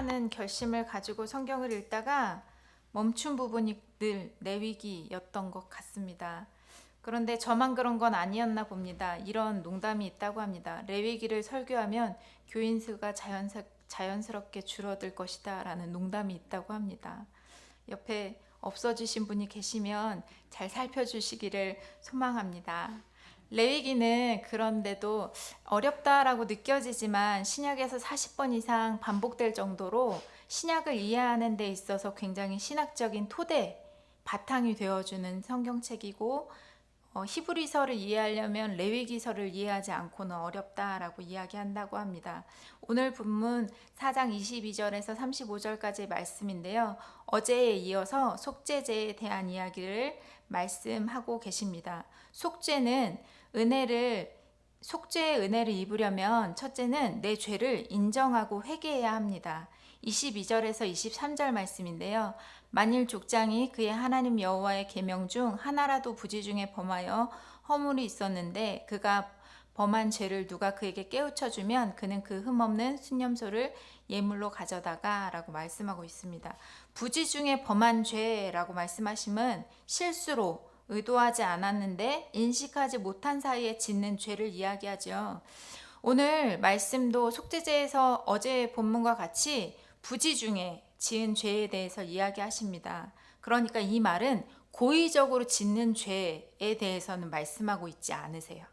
하는 결심을 가지고 성경을 읽다가 멈춘 부분이 늘 레위기였던 것 같습니다. 그런데 저만 그런 건 아니었나 봅니다. 이런 농담이 있다고 합니다. 레위기를 설교하면 교인 수가 자연스럽게 줄어들 것이다 라는 농담이 있다고 합니다. 옆에 없어지신 분이 계시면 잘 살펴주시기를 소망합니다. 레위기는 그런데도 어렵다라고 느껴지지만 신약에서 40번 이상 반복될 정도로 신약을 이해하는 데 있어서 굉장히 신학적인 토대, 바탕이 되어주는 성경책이고 히브리서를 이해하려면 레위기서를 이해하지 않고는 어렵다라고 이야기한다고 합니다. 오늘 본문 4장 22절에서 35절까지의 말씀인데요. 어제에 이어서 속죄제에 대한 이야기를 말씀하고 계십니다. 속죄의 은혜를 입으려면 첫째는 내 죄를 인정하고 회개해야 합니다. 22절에서 23절 말씀인데요. 만일 족장이 그의 하나님 여호와의 계명 중 하나라도 부지 중에 범하여 허물이 있었는데 그가 범한 죄를 누가 그에게 깨우쳐 주면 그는 그 흠없는 순념소를 예물로 가져다가 라고 말씀하고 있습니다. 부지 중에 범한 죄라고 말씀하심은 실수로 의도하지 않았는데 인식하지 못한 사이에 짓는 죄를 이야기하죠. 오늘 말씀도 속죄제에서 어제 본문과 같이 부지 중에 지은 죄에 대해서 이야기하십니다. 그러니까 이 말은 고의적으로 짓는 죄에 대해서는 말씀하고 있지 않으세요.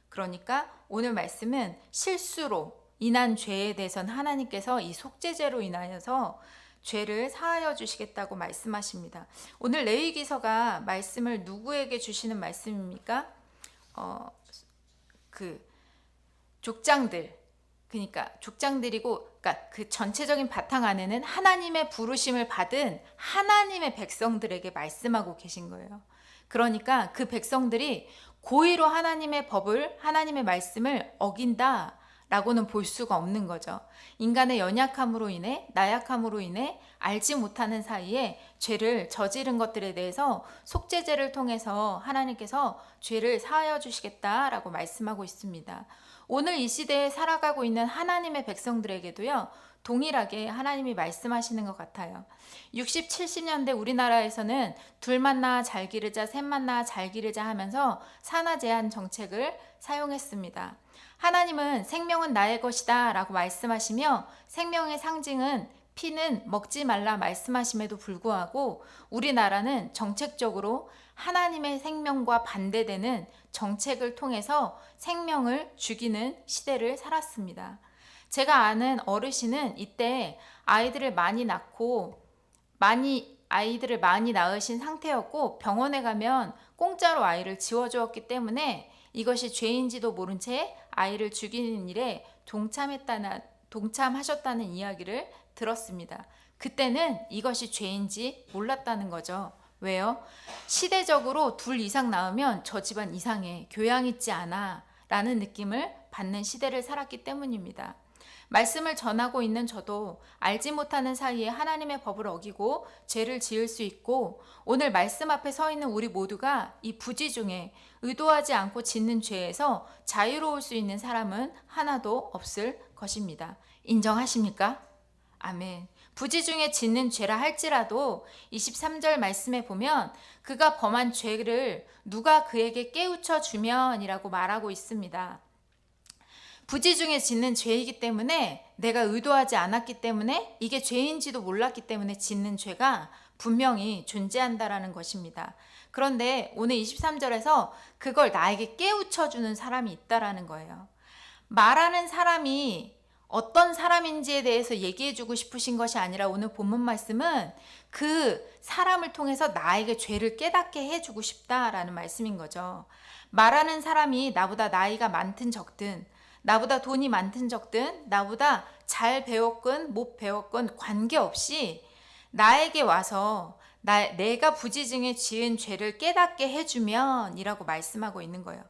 그러니까 오늘 말씀은 실수로 인한 죄에 대해서는 하나님께서 이 속죄제로 인하여서 죄를 사하여 주시겠다고 말씀하십니다. 오늘 레위기서가 말씀을 누구에게 주시는 말씀입니까? 족장들, 그러니까 족장들이고, 그러니까 그 전체적인 바탕 안에는 하나님의 부르심을 받은 하나님의 백성들에게 말씀하고 계신 거예요. 그러니까 그 백성들이 고의로 하나님의 법을, 하나님의 말씀을 어긴다 라고는 볼 수가 없는 거죠. 인간의 연약함으로 인해, 나약함으로 인해 알지 못하는 사이에 죄를 저지른 것들에 대해서 속죄제를 통해서 하나님께서 죄를 사하여 주시겠다라고 말씀하고 있습니다. 오늘 이 시대에 살아가고 있는 하나님의 백성들에게도요, 동일하게 하나님이 말씀하시는 것 같아요. 60, 70년대 우리나라에서는 둘만 낳아 잘 기르자, 셋만 낳아 잘 기르자 하면서 산하 제한 정책을 사용했습니다. 하나님은 생명은 나의 것이다 라고 말씀하시며 생명의 상징은 피는 먹지 말라 말씀하심에도 불구하고 우리나라는 정책적으로 하나님의 생명과 반대되는 정책을 통해서 생명을 죽이는 시대를 살았습니다. 제가 아는 어르신은 이때 아이들을 많이 낳으신 상태였고 병원에 가면 공짜로 아이를 지워주었기 때문에 이것이 죄인지도 모른 채 아이를 죽이는 일에 동참하셨다는 이야기를 들었습니다. 그때는 이것이 죄인지 몰랐다는 거죠. 왜요? 시대적으로 둘 이상 낳으면 저 집안 이상해, 교양 있지 않아 라는 느낌을 받는 시대를 살았기 때문입니다. 말씀을 전하고 있는 저도 알지 못하는 사이에 하나님의 법을 어기고 죄를 지을 수 있고 오늘 말씀 앞에 서 있는 우리 모두가 이 부지 중에 의도하지 않고 짓는 죄에서 자유로울 수 있는 사람은 하나도 없을 것입니다. 인정하십니까? 아멘. 부지 중에 짓는 죄라 할지라도 23절 말씀에 보면 그가 범한 죄를 누가 그에게 깨우쳐 주면이라고 말하고 있습니다. 부지 중에 짓는 죄이기 때문에 내가 의도하지 않았기 때문에 이게 죄인지도 몰랐기 때문에 짓는 죄가 분명히 존재한다라는 것입니다. 그런데 오늘 23절에서 그걸 나에게 깨우쳐주는 사람이 있다라는 거예요. 말하는 사람이 어떤 사람인지에 대해서 얘기해주고 싶으신 것이 아니라 오늘 본문 말씀은 그 사람을 통해서 나에게 죄를 깨닫게 해주고 싶다라는 말씀인 거죠. 말하는 사람이 나보다 나이가 많든 적든 나보다 돈이 많든 적든 나보다 잘 배웠건 못 배웠건 관계없이 나에게 와서 내가 부지 중에 지은 죄를 깨닫게 해주면 이라고 말씀하고 있는 거예요.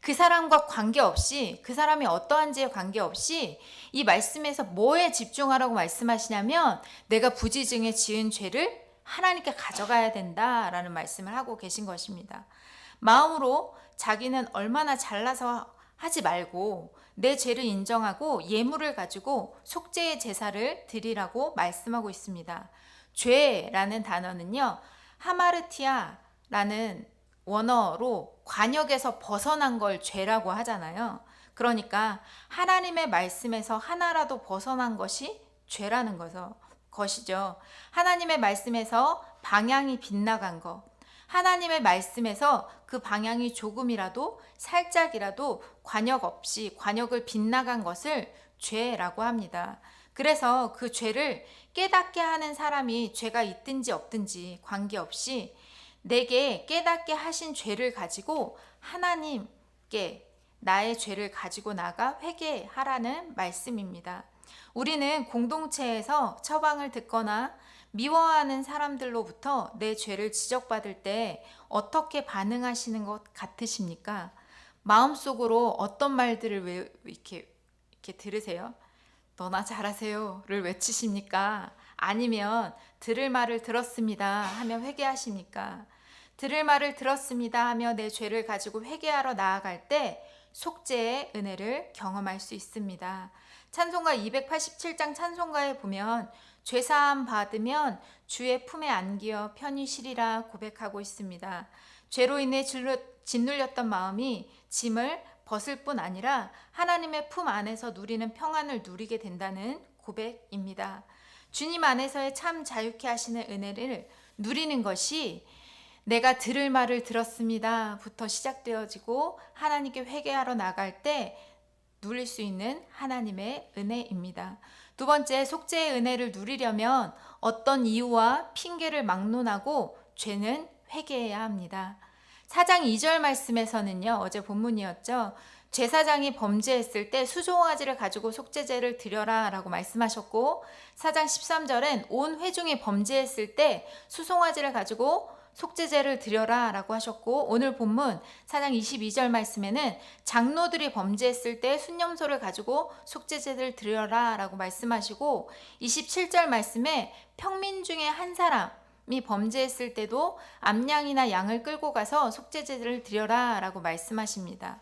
그 사람과 관계없이 그 사람이 어떠한지에 관계없이 이 말씀에서 뭐에 집중하라고 말씀하시냐면 내가 부지 중에 지은 죄를 하나님께 가져가야 된다라는 말씀을 하고 계신 것입니다. 마음으로 자기는 얼마나 잘나서 하지 말고 내 죄를 인정하고 예물을 가지고 속죄의 제사를 드리라고 말씀하고 있습니다. 죄라는 단어는요, 하마르티아라는 원어로 관역에서 벗어난 걸 죄라고 하잖아요. 그러니까 하나님의 말씀에서 하나라도 벗어난 것이 죄라는 것이죠. 하나님의 말씀에서 방향이 빗나간 것, 하나님의 말씀에서 그 방향이 조금이라도 살짝이라도 관역을 빗나간 것을 죄라고 합니다. 그래서 그 죄를 깨닫게 하는 사람이 죄가 있든지 없든지 관계없이 내게 깨닫게 하신 죄를 가지고 하나님께 나의 죄를 가지고 나가 회개하라는 말씀입니다. 우리는 공동체에서 처방을 듣거나 미워하는 사람들로부터 내 죄를 지적받을 때 어떻게 반응하시는 것 같으십니까? 마음속으로 어떤 말들을 이렇게 들으세요? 너나 잘하세요를 외치십니까? 아니면 들을 말을 들었습니다 하며 회개하십니까? 들을 말을 들었습니다 하며 내 죄를 가지고 회개하러 나아갈 때 속죄의 은혜를 경험할 수 있습니다. 찬송가 287장 찬송가에 보면 죄사함 받으면 주의 품에 안기어 편히 쉬리라 고백하고 있습니다. 죄로 인해 짓눌렸던 마음이 짐을 벗을 뿐 아니라 하나님의 품 안에서 누리는 평안을 누리게 된다는 고백입니다. 주님 안에서의 참 자유케 하시는 은혜를 누리는 것이 내가 들을 말을 들었습니다 부터 시작되어지고 하나님께 회개하러 나갈 때 누릴 수 있는 하나님의 은혜입니다. 두 번째, 속죄의 은혜를 누리려면 어떤 이유와 핑계를 막론하고 죄는 회개해야 합니다. 4장 2절 말씀에서는요, 어제 본문이었죠. 제사장이 범죄했을 때 수송아지를 가지고 속죄제를 드려라 라고 말씀하셨고, 4장 13절엔 온 회중이 범죄했을 때 수송아지를 가지고 속죄제를 드려라 라고 하셨고, 오늘 본문 4장 22절 말씀에는 장로들이 범죄했을 때 순념소를 가지고 속죄제를 드려라 라고 말씀하시고, 27절 말씀에 평민 중에 한 사람이 범죄했을 때도 암양이나 양을 끌고 가서 속죄제를 드려라 라고 말씀하십니다.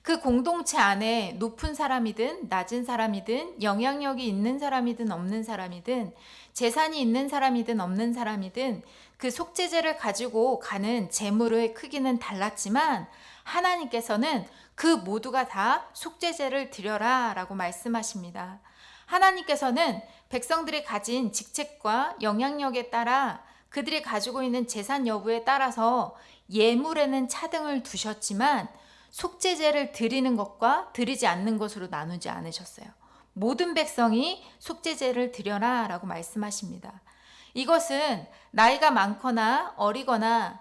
그 공동체 안에 높은 사람이든 낮은 사람이든 영향력이 있는 사람이든 없는 사람이든 재산이 있는 사람이든 없는 사람이든 그 속죄제를 가지고 가는 재물의 크기는 달랐지만 하나님께서는 그 모두가 다 속죄제를 드려라 라고 말씀하십니다. 하나님께서는 백성들이 가진 직책과 영향력에 따라 그들이 가지고 있는 재산 여부에 따라서 예물에는 차등을 두셨지만 속죄제를 드리는 것과 드리지 않는 것으로 나누지 않으셨어요. 모든 백성이 속죄제를 드려라 라고 말씀하십니다. 이것은 나이가 많거나 어리거나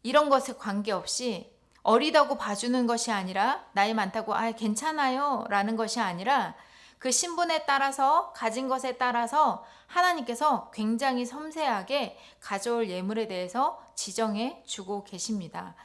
이런 것에 관계없이 어리다고 봐주는 것이 아니라 나이 많다고 괜찮아요 라는 것이 아니라 그 신분에 따라서 가진 것에 따라서 하나님께서 굉장히 섬세하게 가져올 예물에 대해서 지정해 주고 계십니다.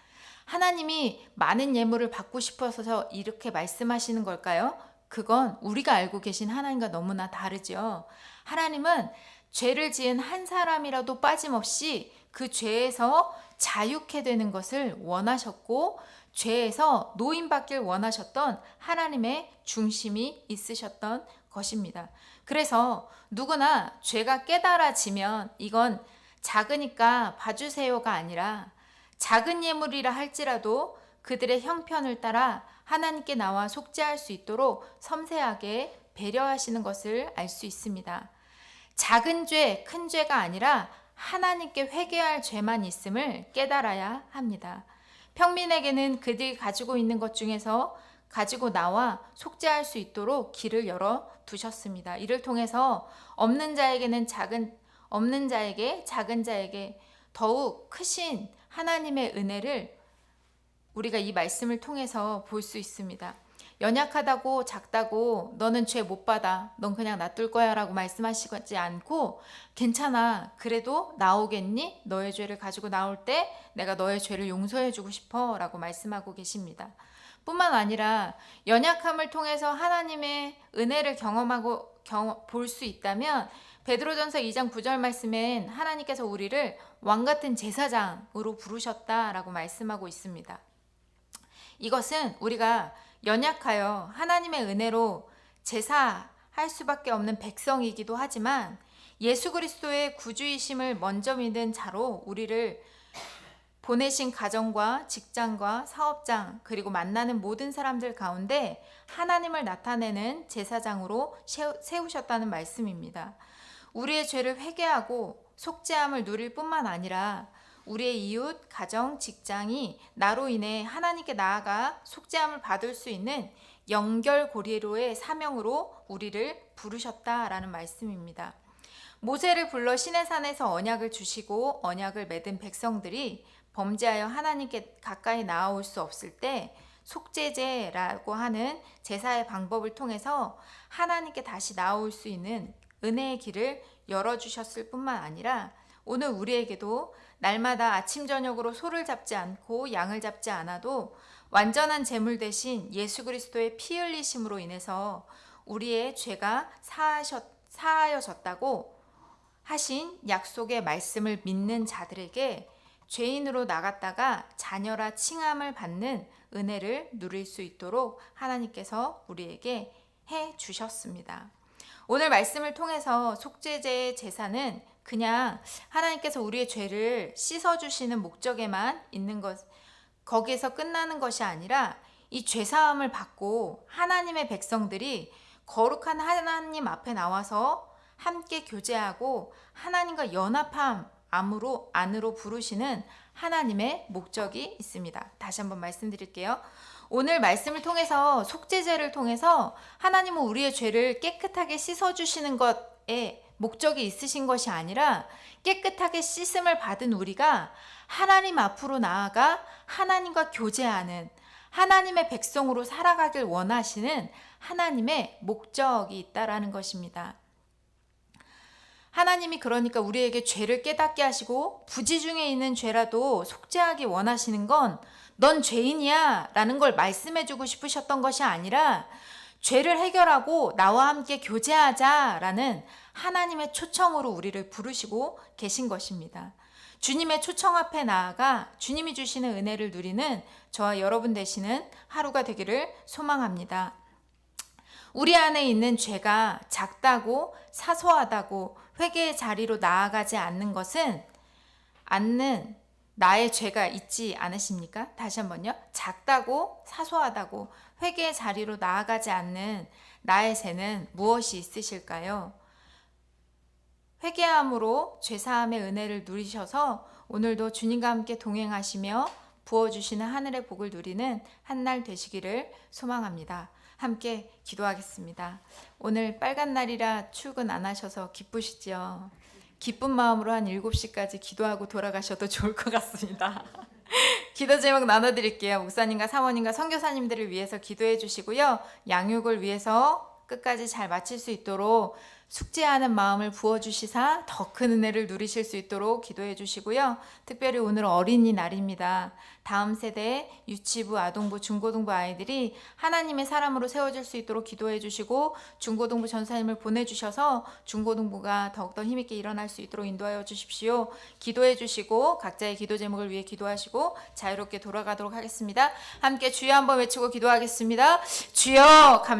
하나님이 많은 예물을 받고 싶어서 이렇게 말씀하시는 걸까요? 그건 우리가 알고 계신 하나님과 너무나 다르죠. 하나님은 죄를 지은 한 사람이라도 빠짐없이 그 죄에서 자유케 되는 것을 원하셨고 죄에서 노임받길 원하셨던 하나님의 중심이 있으셨던 것입니다. 그래서 누구나 죄가 깨달아지면 이건 작으니까 봐주세요가 아니라 작은 예물이라 할지라도 그들의 형편을 따라 하나님께 나와 속죄할 수 있도록 섬세하게 배려하시는 것을 알 수 있습니다. 작은 죄, 큰 죄가 아니라 하나님께 회개할 죄만 있음을 깨달아야 합니다. 평민에게는 그들이 가지고 있는 것 중에서 가지고 나와 속죄할 수 있도록 길을 열어 두셨습니다. 이를 통해서 없는 자에게 작은 자에게 더욱 크신 하나님의 은혜를 우리가 이 말씀을 통해서 볼 수 있습니다. 연약하다고 작다고 너는 죄 못 받아, 넌 그냥 놔둘 거야 라고 말씀하시지 않고 괜찮아, 그래도 나오겠니? 너의 죄를 가지고 나올 때 내가 너의 죄를 용서해 주고 싶어 라고 말씀하고 계십니다. 뿐만 아니라 연약함을 통해서 하나님의 은혜를 볼 수 있다면 베드로전서 2장 9절 말씀엔 하나님께서 우리를 왕같은 제사장으로 부르셨다라고 말씀하고 있습니다. 이것은 우리가 연약하여 하나님의 은혜로 제사할 수밖에 없는 백성이기도 하지만 예수 그리스도의 구주이심을 먼저 믿은 자로 우리를 보내신 가정과 직장과 사업장 그리고 만나는 모든 사람들 가운데 하나님을 나타내는 제사장으로 세우셨다는 말씀입니다. 우리의 죄를 회개하고 속죄함을 누릴 뿐만 아니라 우리의 이웃, 가정, 직장이 나로 인해 하나님께 나아가 속죄함을 받을 수 있는 연결고리로의 사명으로 우리를 부르셨다라는 말씀입니다. 모세를 불러 시내산에서 언약을 주시고 언약을 맺은 백성들이 범죄하여 하나님께 가까이 나아올 수 없을 때 속죄제라고 하는 제사의 방법을 통해서 하나님께 다시 나아올 수 있는 은혜의 길을 열어주셨을 뿐만 아니라 오늘 우리에게도 날마다 아침 저녁으로 소를 잡지 않고 양을 잡지 않아도 완전한 제물 대신 예수 그리스도의 피 흘리심으로 인해서 우리의 죄가 사하여졌다고 하신 약속의 말씀을 믿는 자들에게 죄인으로 나갔다가 자녀라 칭함을 받는 은혜를 누릴 수 있도록 하나님께서 우리에게 해 주셨습니다. 오늘 말씀을 통해서 속죄제의 제사는 그냥 하나님께서 우리의 죄를 씻어주시는 목적에만 있는 것, 거기에서 끝나는 것이 아니라 이 죄사함을 받고 하나님의 백성들이 거룩한 하나님 앞에 나와서 함께 교제하고 하나님과 연합함 안으로 부르시는 하나님의 목적이 있습니다. 다시 한번 말씀드릴게요. 오늘 말씀을 통해서 속죄제를 통해서 하나님은 우리의 죄를 깨끗하게 씻어주시는 것에 목적이 있으신 것이 아니라 깨끗하게 씻음을 받은 우리가 하나님 앞으로 나아가 하나님과 교제하는 하나님의 백성으로 살아가길 원하시는 하나님의 목적이 있다라는 것입니다. 하나님이 그러니까 우리에게 죄를 깨닫게 하시고 부지 중에 있는 죄라도 속죄하기 원하시는 건 넌 죄인이야 라는 걸 말씀해주고 싶으셨던 것이 아니라 죄를 해결하고 나와 함께 교제하자 라는 하나님의 초청으로 우리를 부르시고 계신 것입니다. 주님의 초청 앞에 나아가 주님이 주시는 은혜를 누리는 저와 여러분 되시는 하루가 되기를 소망합니다. 우리 안에 있는 죄가 작다고 사소하다고 회개의 자리로 나아가지 않는 것은 나의 죄가 있지 않으십니까? 다시 한번요. 작다고 사소하다고 회개의 자리로 나아가지 않는 나의 죄는 무엇이 있으실까요? 회개함으로 죄사함의 은혜를 누리셔서 오늘도 주님과 함께 동행하시며 부어주시는 하늘의 복을 누리는 한날 되시기를 소망합니다. 함께 기도하겠습니다. 오늘 빨간 날이라 출근 안 하셔서 기쁘시죠? 기쁜 마음으로 한 7시까지 기도하고 돌아가셔도 좋을 것 같습니다. 기도 제목 나눠드릴게요. 목사님과 사모님과 선교사님들을 위해서 기도해 주시고요. 양육을 위해서 끝까지 잘 마칠 수 있도록 숙제하는 마음을 부어주시사 더 큰 은혜를 누리실 수 있도록 기도해 주시고요. 특별히 오늘 어린이날입니다. 다음 세대 유치부, 아동부, 중고등부 아이들이 하나님의 사람으로 세워질 수 있도록 기도해 주시고 중고등부 전사님을 보내주셔서 중고등부가 더욱더 힘있게 일어날 수 있도록 인도하여 주십시오. 기도해 주시고 각자의 기도 제목을 위해 기도하시고 자유롭게 돌아가도록 하겠습니다. 함께 주여 한번 외치고 기도하겠습니다. 주여 감사합니다.